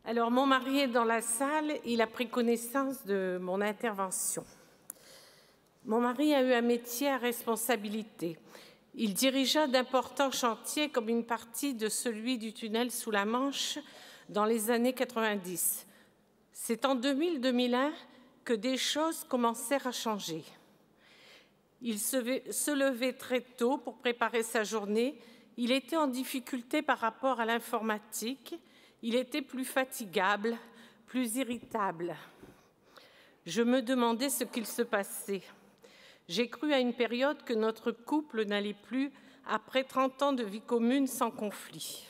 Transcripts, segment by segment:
Alors, mon mari est dans la salle, il a pris connaissance de mon intervention. Mon mari a eu un métier à responsabilité. Il dirigea d'importants chantiers comme une partie de celui du tunnel sous la Manche dans les années 90. C'est en 2000-2001 que des choses commencèrent à changer. Il se levait très tôt pour préparer sa journée. Il était en difficulté par rapport à l'informatique. Il était plus fatigable, plus irritable. Je me demandais ce qu'il se passait. J'ai cru à une période que notre couple n'allait plus après 30 ans de vie commune sans conflit.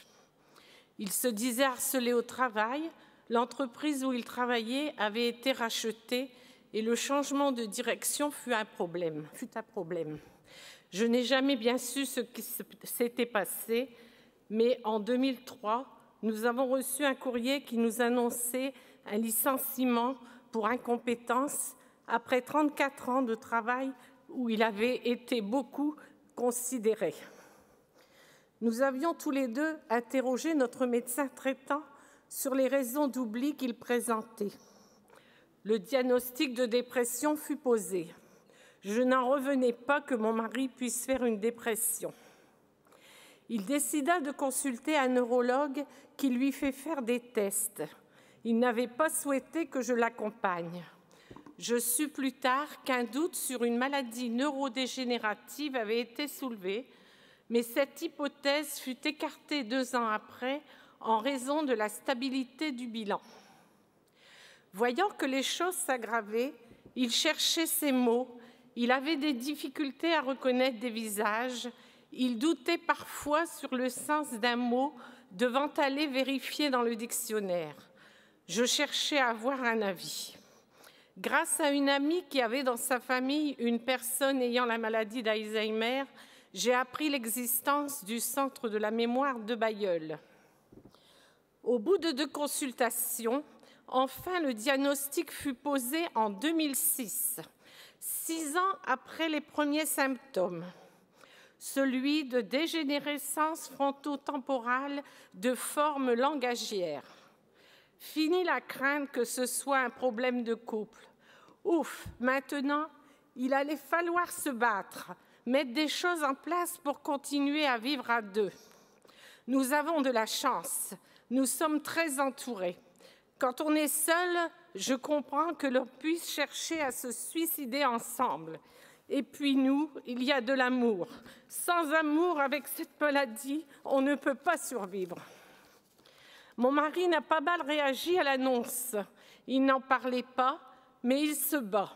Il se disait harcelé au travail. L'entreprise où il travaillait avait été rachetée et le changement de direction fut un problème. Je n'ai jamais bien su ce qui s'était passé, mais en 2003, nous avons reçu un courrier qui nous annonçait un licenciement pour incompétence après 34 ans de travail où il avait été beaucoup considéré. Nous avions tous les deux interrogé notre médecin traitant sur les raisons d'oubli qu'il présentait. Le diagnostic de dépression fut posé. Je n'en revenais pas que mon mari puisse faire une dépression. Il décida de consulter un neurologue qui lui fait faire des tests. Il n'avait pas souhaité que je l'accompagne. Je sus plus tard qu'un doute sur une maladie neurodégénérative avait été soulevé, mais cette hypothèse fut écartée 2 ans après en raison de la stabilité du bilan. Voyant que les choses s'aggravaient, il cherchait ses mots, il avait des difficultés à reconnaître des visages, il doutait parfois sur le sens d'un mot devant aller vérifier dans le dictionnaire. Je cherchais à avoir un avis. Grâce à une amie qui avait dans sa famille une personne ayant la maladie d'Alzheimer, j'ai appris l'existence du Centre de la mémoire de Bailleul. Au bout de 2 consultations, enfin le diagnostic fut posé en 2006, 6 ans après les premiers symptômes, celui de dégénérescence frontotemporale de forme langagière. Fini la crainte que ce soit un problème de couple. Ouf, maintenant, il allait falloir se battre, mettre des choses en place pour continuer à vivre à 2. Nous avons de la chance, nous sommes très entourés. Quand on est seul, je comprends que l'on puisse chercher à se suicider ensemble. Et puis nous, il y a de l'amour. Sans amour, avec cette maladie, on ne peut pas survivre. Mon mari n'a pas mal réagi à l'annonce. Il n'en parlait pas, mais il se bat.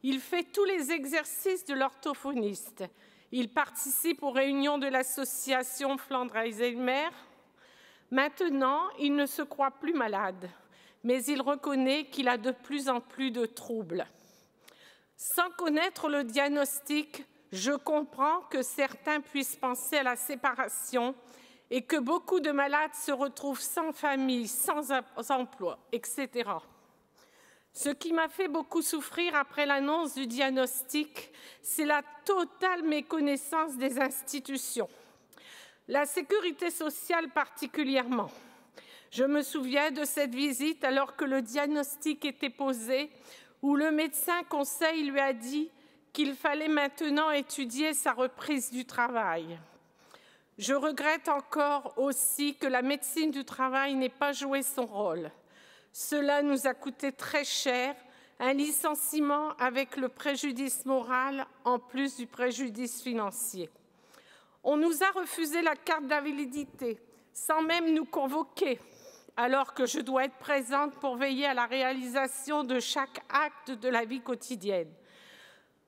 Il fait tous les exercices de l'orthophoniste. Il participe aux réunions de l'association Flandre-Alzheimer. Maintenant, il ne se croit plus malade, mais il reconnaît qu'il a de plus en plus de troubles. Sans connaître le diagnostic, je comprends que certains puissent penser à la séparation et que beaucoup de malades se retrouvent sans famille, sans emploi, etc. Ce qui m'a fait beaucoup souffrir après l'annonce du diagnostic, c'est la totale méconnaissance des institutions. La sécurité sociale particulièrement. Je me souviens de cette visite alors que le diagnostic était posé, où le médecin conseil lui a dit qu'il fallait maintenant étudier sa reprise du travail. Je regrette encore aussi que la médecine du travail n'ait pas joué son rôle. Cela nous a coûté très cher, un licenciement avec le préjudice moral en plus du préjudice financier. On nous a refusé la carte d'invalidité, sans même nous convoquer, alors que je dois être présente pour veiller à la réalisation de chaque acte de la vie quotidienne.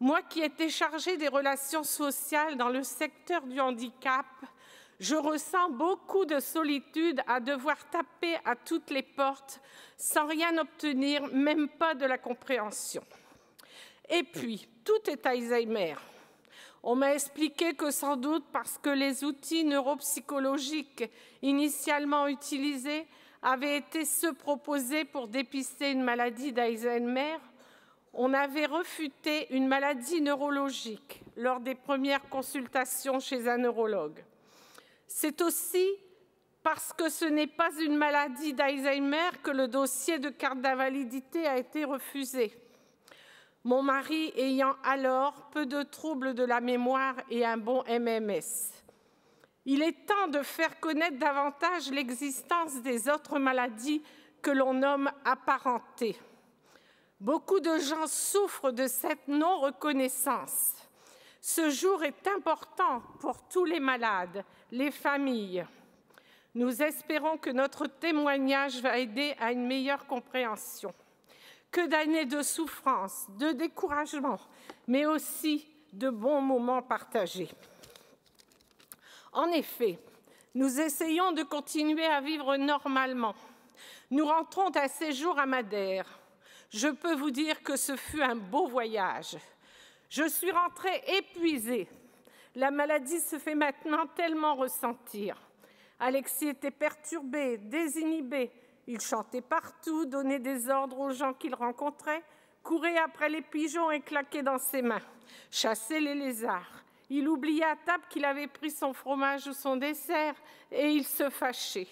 Moi qui étais chargée des relations sociales dans le secteur du handicap, je ressens beaucoup de solitude à devoir taper à toutes les portes sans rien obtenir, même pas de la compréhension. Et puis, tout est Alzheimer. On m'a expliqué que sans doute parce que les outils neuropsychologiques initialement utilisés avaient été ceux proposés pour dépister une maladie d'Alzheimer, on avait refuté une maladie neurologique lors des premières consultations chez un neurologue. C'est aussi Parce que ce n'est pas une maladie d'Alzheimer que le dossier de carte d'invalidité a été refusé. Mon mari ayant alors peu de troubles de la mémoire et un bon MMS. Il est temps de faire connaître davantage l'existence des autres maladies que l'on nomme apparentées. Beaucoup de gens souffrent de cette non-reconnaissance. Ce jour est important pour tous les malades, les familles. Nous espérons que notre témoignage va aider à une meilleure compréhension. Que d'années de souffrance, de découragement, mais aussi de bons moments partagés. En effet, nous essayons de continuer à vivre normalement. Nous rentrons d'un séjour à Madère. Je peux vous dire que ce fut un beau voyage. Je suis rentrée épuisée. La maladie se fait maintenant tellement ressentir. Alexis était perturbé, désinhibé. Il chantait partout, donnait des ordres aux gens qu'il rencontrait, courait après les pigeons et claquait dans ses mains, chassait les lézards. Il oubliait à table qu'il avait pris son fromage ou son dessert et il se fâchait.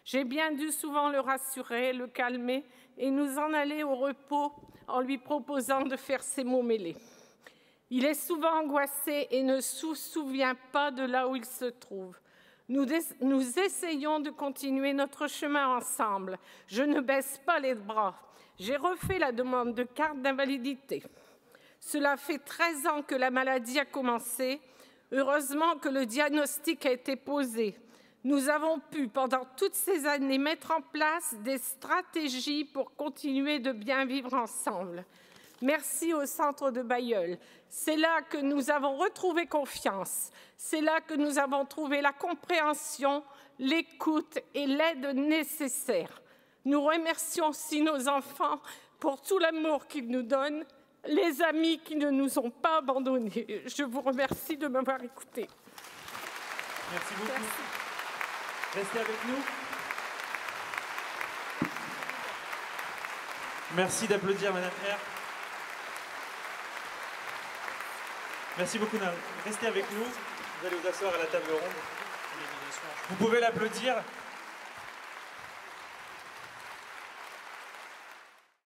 J'ai bien dû souvent le rassurer, le calmer et nous en aller au repos en lui proposant de faire ses mots mêlés. Il est souvent angoissé et ne se souvient pas de là où il se trouve. Nous essayons de continuer notre chemin ensemble. Je ne baisse pas les bras. J'ai refait la demande de carte d'invalidité. Cela fait 13 ans que la maladie a commencé. Heureusement que le diagnostic a été posé. Nous avons pu, pendant toutes ces années, mettre en place des stratégies pour continuer de bien vivre ensemble. Merci au centre de Bailleul. C'est là que nous avons retrouvé confiance. C'est là que nous avons trouvé la compréhension, l'écoute et l'aide nécessaires. Nous remercions aussi nos enfants pour tout l'amour qu'ils nous donnent, les amis qui ne nous ont pas abandonnés. Je vous remercie de m'avoir écouté. Merci beaucoup. Merci. Restez avec nous. Merci d'applaudir Madame R. Merci beaucoup, Nal. Restez avec nous. Vous allez vous asseoir à la table ronde. Vous pouvez l'applaudir.